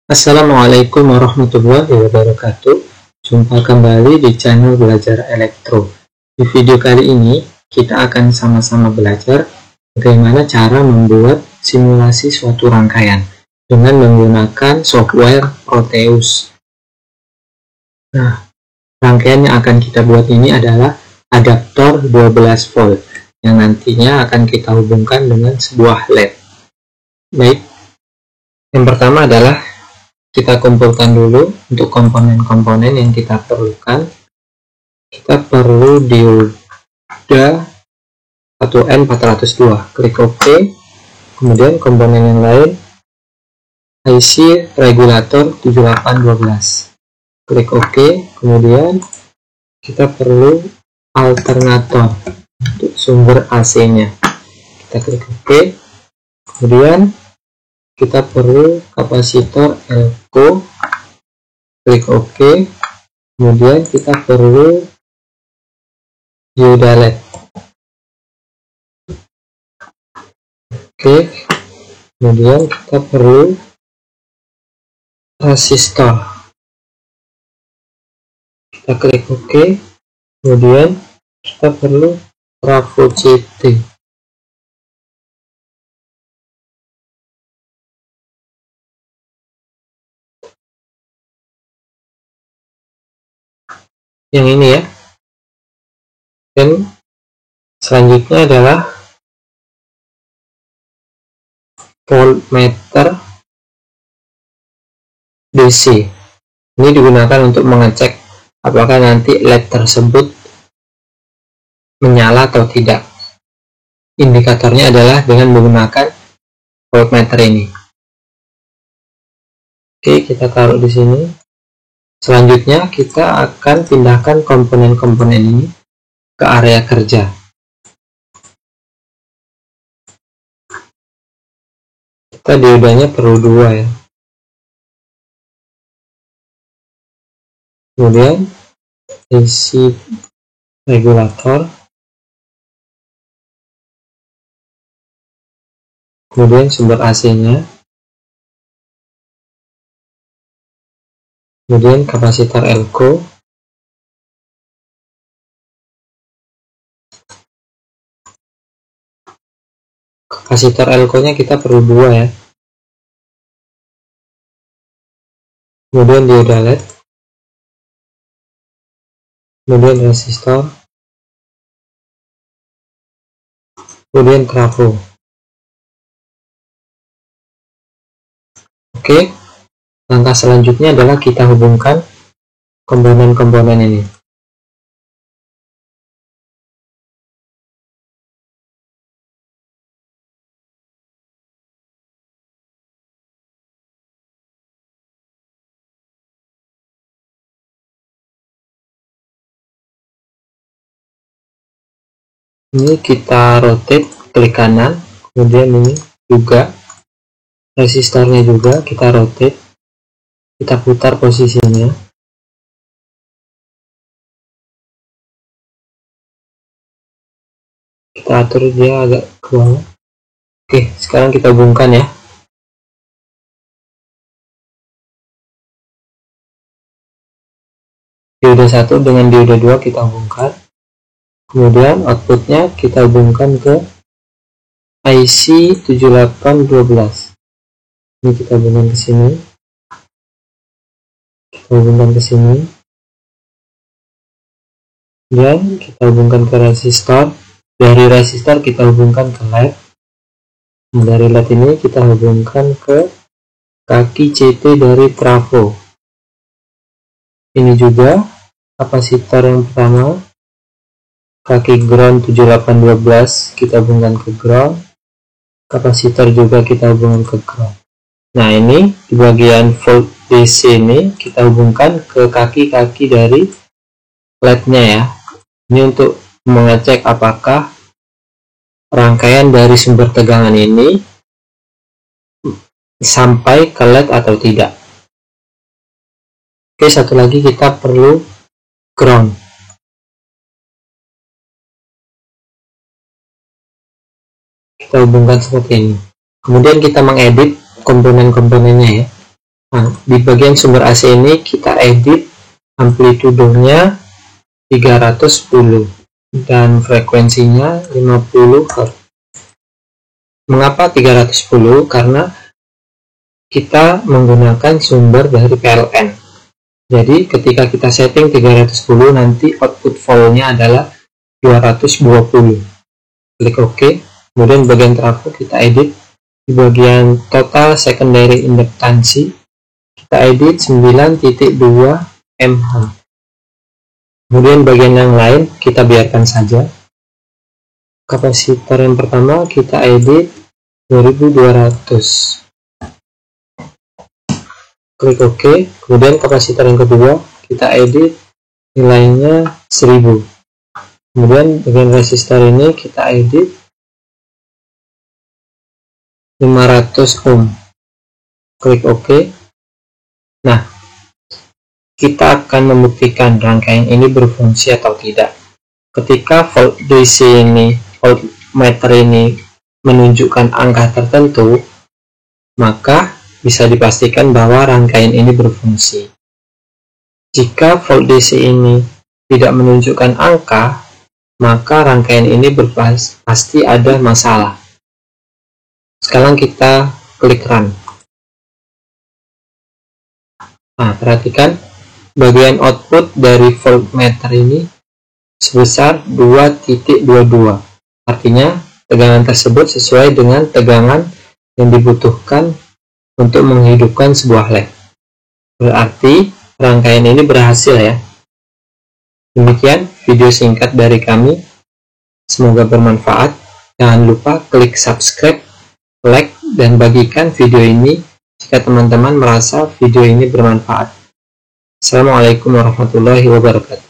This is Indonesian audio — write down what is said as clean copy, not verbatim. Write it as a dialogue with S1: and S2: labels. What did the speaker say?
S1: Assalamualaikum warahmatullahi wabarakatuh. Jumpa kembali di channel Belajar Elektro. Di video kali ini kita akan sama-sama belajar bagaimana cara membuat simulasi suatu rangkaian dengan menggunakan software Proteus. Nah, rangkaian yang akan kita buat ini adalah adaptor 12 volt yang nantinya akan kita hubungkan dengan sebuah LED. Baik, yang pertama adalah kita kumpulkan dulu untuk komponen-komponen yang kita perlukan. Kita perlu dioda 1N402, klik OK. Kemudian komponen yang lain, IC regulator 7812, klik OK. Kemudian kita perlu alternator untuk sumber AC-nya, kita klik OK. Kemudian kita perlu kapasitor elko, klik OK. Kemudian kita perlu dioda LED. Oke. Kemudian kita perlu resistor. Kita klik OK. Kemudian kita perlu trafo CT. Yang ini ya. Dan selanjutnya adalah voltmeter DC. Ini digunakan untuk mengecek apakah nanti LED tersebut menyala atau tidak. Indikatornya adalah dengan menggunakan voltmeter ini. Oke, kita taruh di sini. Selanjutnya kita akan pindahkan komponen-komponen ini ke area kerja. Kita diodanya perlu 2 ya. Kemudian isi regulator. Kemudian sumber AC-nya. Kemudian kapasitor elko. Kapasitor elko-nya kita perlu 2 ya. Kemudian dioda LED. Kemudian resistor. Kemudian trafo. Oke. Langkah selanjutnya adalah kita hubungkan komponen-komponen ini. Ini kita rotate, klik kanan. Kemudian ini juga resistornya juga kita rotate. Kita putar posisinya. Kita atur dia agak ke bawah. Oke, sekarang kita hubungkan ya. Dioda 1 dengan dioda 2 kita hubungkan. Kemudian outputnya kita hubungkan ke IC 7812. Ini kita hubungkan ke sini. Kita hubungkan ke sini. Dan kita hubungkan ke resistor. Dari resistor kita hubungkan ke LED. Dari LED ini kita hubungkan ke kaki CT dari trafo. Ini juga kapasitor yang pertama, kaki ground 7812 kita hubungkan ke ground. Kapasitor juga kita hubungkan ke ground. Nah, ini di bagian volt DC ini kita hubungkan ke kaki-kaki dari LED-nya ya. Ini untuk mengecek apakah rangkaian dari sumber tegangan ini sampai ke LED atau tidak. Oke, satu lagi kita perlu ground. Kita hubungkan seperti ini. Kemudian kita mengedit komponen-komponennya ya. Nah, di bagian sumber AC ini kita edit amplitudenya 310 dan frekuensinya 50 Hz. Mengapa 310? Karena kita menggunakan sumber dari PLN. Jadi ketika kita setting 310, nanti output voltnya adalah 220. Klik OK. Kemudian bagian trafo kita edit. Di bagian total secondary induktansi kita edit 9.2 mH. Kemudian bagian yang lain kita biarkan saja. Kapasitor yang pertama kita edit 2200. Klik OK. Kemudian kapasitor yang kedua kita edit nilainya 1000. Kemudian bagian resistor ini kita edit 500 ohm. Klik OK. Nah, kita akan membuktikan rangkaian ini berfungsi atau tidak. Ketika volt DC ini, voltmeter ini menunjukkan angka tertentu, maka bisa dipastikan bahwa rangkaian ini berfungsi. Jika volt DC ini tidak menunjukkan angka, maka rangkaian ini pasti ada masalah. Sekarang kita klik run. Nah, perhatikan bagian output dari voltmeter ini sebesar 2.22. Artinya tegangan tersebut sesuai dengan tegangan yang dibutuhkan untuk menghidupkan sebuah LED. Berarti rangkaian ini berhasil ya. Demikian video singkat dari kami. Semoga bermanfaat. Jangan lupa klik subscribe, like, dan bagikan video ini jika teman-teman merasa video ini bermanfaat. Assalamualaikum warahmatullahi wabarakatuh.